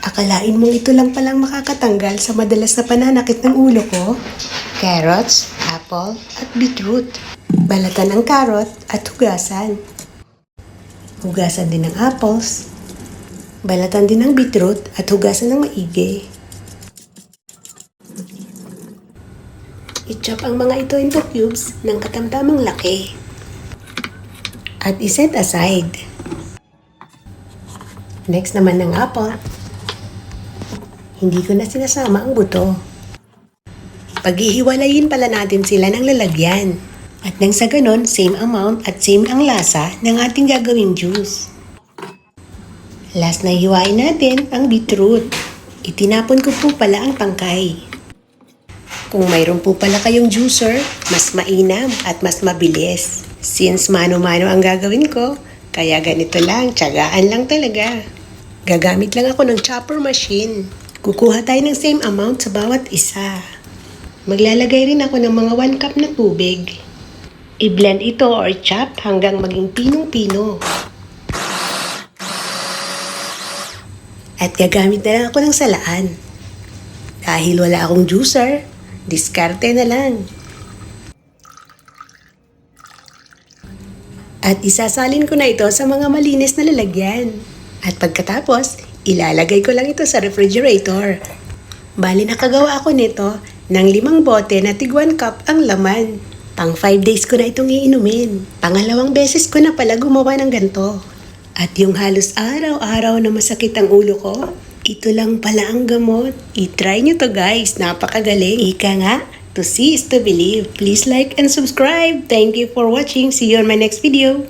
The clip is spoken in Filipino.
Akalain mong ito lang palang makakatanggal sa madalas na pananakit ng ulo ko? Carrots, apple, at beetroot. Balatan ang carrot at hugasan. Hugasan din ng apples. Balatan din ng beetroot at hugasan ng maigi. I-chop ang mga ito into cubes ng katamtamang laki. At iset aside. Next naman ng apple. Hindi ko na sinasama ang buto. Paghihiwalayin pala natin sila ng lalagyan. At nang sa ganon, same amount at same ang lasa ng ating gagawing juice. Last na hiwain natin ang beetroot. Itinapon ko po pala ang tangkay. Kung mayroon po pala kayong juicer, mas mainam at mas mabilis. Since mano-mano ang gagawin ko, kaya ganito lang, tiyagaan lang talaga. Gagamit lang ako ng chopper machine. Kukuha tayo ng same amount sa bawat isa. Maglalagay rin ako ng mga 1 cup na tubig. I-blend ito or chop hanggang maging pinong-pino. At gagamit na lang ako ng salaan. Dahil wala akong juicer, diskarte na lang. At isasalin ko na ito sa mga malinis na lalagyan. At pagkatapos, ilalagay ko lang ito sa refrigerator. Bali nakagawa ako nito ng 5 bote na tig 1 cup ang laman. Pang 5 days ko na itong iinumin. Pangalawang beses ko na pala gumawa ng ganito. At yung halos araw-araw na masakit ang ulo ko, ito lang pala ang gamot. I-try nyo to guys, napakagaling. Ika nga, to see is to believe. Please like and subscribe. Thank you for watching. See you on my next video.